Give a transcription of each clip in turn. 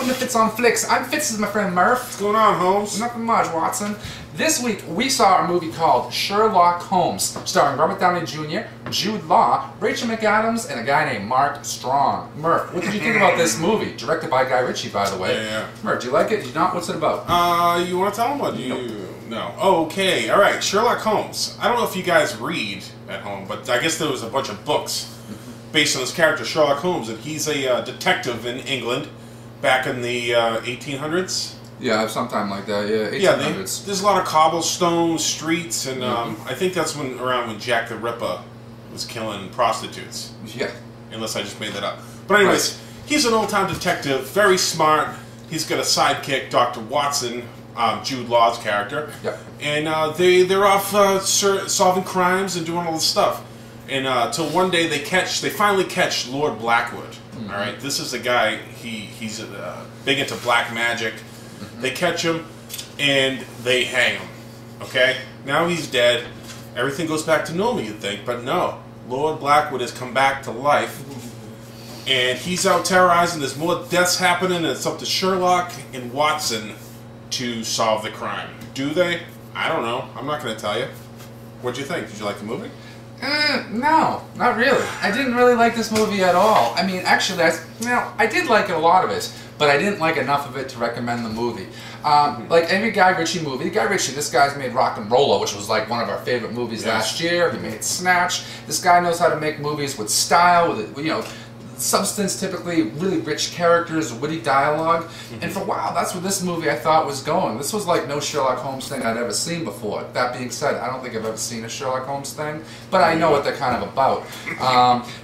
to Fitz on Flix. I'm Fitz, this is my friend Murph. What's going on, Holmes? Nothing much, Watson. This week we saw a movie called Sherlock Holmes, starring Robert Downey Jr., Jude Law, Rachel McAdams, and a guy named Mark Strong. Murph, what did you think about this movie? Directed by Guy Ritchie, by the way. Yeah. Murph, do you like it? Do you not? What's it about? You want to tell him what? Nope. No. Okay, alright. Sherlock Holmes. I don't know if you guys read at home, but I guess there was a bunch of books based on this character, Sherlock Holmes, and he's a detective in England back in the 1800s. Yeah, sometime like that, yeah, 1800s. Yeah, there's a lot of cobblestone streets, and I think that's around when Jack the Ripper was killing prostitutes. Yeah. Unless I just made that up. But anyways, he's an old-time detective, very smart. He's got a sidekick, Dr. Watson, Jude Law's character. Yep. And they're off solving crimes and doing all this stuff. And till one day they finally catch Lord Blackwood. All right, this is the guy. He's big into black magic. They catch him and they hang him. Okay, now he's dead. Everything goes back to normal, you'd think, but no. Lord Blackwood has come back to life, and he's out terrorizing. There's more deaths happening, and it's up to Sherlock and Watson to solve the crime. Do they? I don't know. I'm not going to tell you. What'd you think? Did you like the movie? No, not really. I didn't really like this movie at all. I mean, actually, I did like a lot of it, but I didn't like enough of it to recommend the movie. Like every Guy Ritchie movie, this guy's made Rock and Rolla, which was like one of our favorite movies last year. He made Snatch. This guy knows how to make movies with style, with substance, typically really rich characters, witty dialogue. And for a while, that's what this movie I thought was going. This was like no Sherlock Holmes thing I'd ever seen before. That being said, I don't think I've ever seen a Sherlock Holmes thing, but I know what they're kind of about.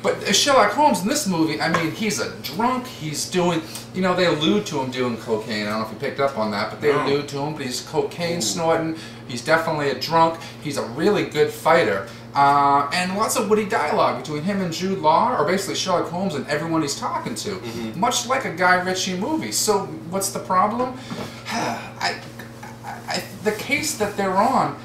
But Sherlock Holmes in this movie, I mean, he's a drunk, he's doing, they allude to him doing cocaine. I don't know if you picked up on that, but they allude to him, but he's cocaine snorting, he's definitely a drunk, he's a really good fighter. And lots of witty dialogue between him and Jude Law, or basically Sherlock Holmes and everyone he's talking to. Much like a Guy Ritchie movie. So what's the problem? The case that they're on,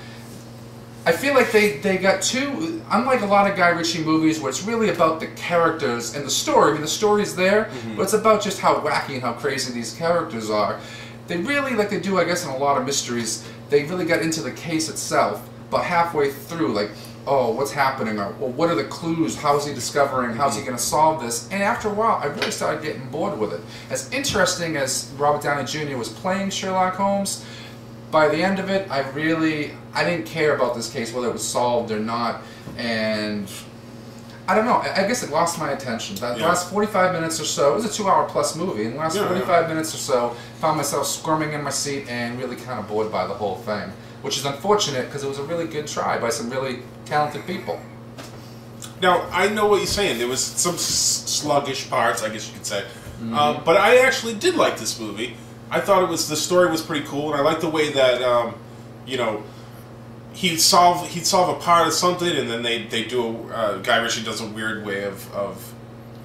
I feel like they got too, unlike a lot of Guy Ritchie movies where it's really about the characters and the story. I mean, the story's there, but it's about just how wacky and how crazy these characters are. They really, like they do, I guess, in a lot of mysteries, they really got into the case itself, but halfway through, like, oh, what's happening? Or, well, what are the clues? How's he discovering? How's he going to solve this? And after a while, I really started getting bored with it. As interesting as Robert Downey Jr. was playing Sherlock Holmes, by the end of it, I didn't care about this case, whether it was solved or not. And I don't know. I guess it lost my attention. The last 45 minutes or so, it was a 2-hour-plus movie. In the last 45 minutes or so, found myself squirming in my seat and really kind of bored by the whole thing. Which is unfortunate because it was a really good try by some really talented people. Now, I know what you're saying. There was some sluggish parts, I guess you could say. But I actually did like this movie. I thought the story was pretty cool, and I liked the way that, he'd solve a part of something, and then they do Guy Ritchie does a weird way of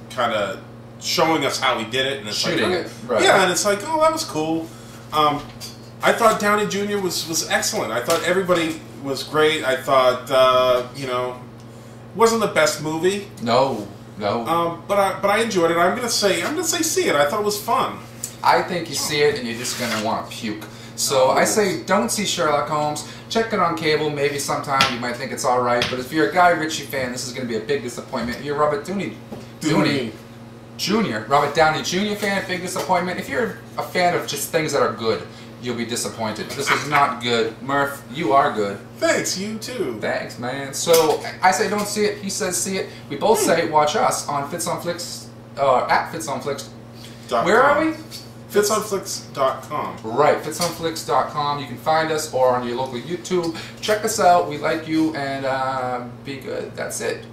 kind of showing us how he did it, and it's shooting like, it, right? Yeah, and it's like, oh, that was cool. I thought Downey Jr. was excellent. I thought everybody was great. I thought, it wasn't the best movie. No. But I enjoyed it. I'm gonna say see it. I thought it was fun. I think you see it and you're just gonna want to puke. So I say don't see Sherlock Holmes. Check it on cable. Maybe sometime you might think it's all right. But if you're a Guy Ritchie fan, this is gonna be a big disappointment. If you're Robert Downey Jr. Robert Downey Jr. fan, big disappointment. If you're a fan of just things that are good, you'll be disappointed. This is not good. Murph, you are good. Thanks, you too. Thanks, man. So, I say don't see it, he says see it. We both say watch us on Fitz on Flix, at Fitz on Flix. Where are we? FitzOnFlix.com. Right, FitzOnFlix.com. You can find us or on your local YouTube. Check us out. We like you and be good. That's it.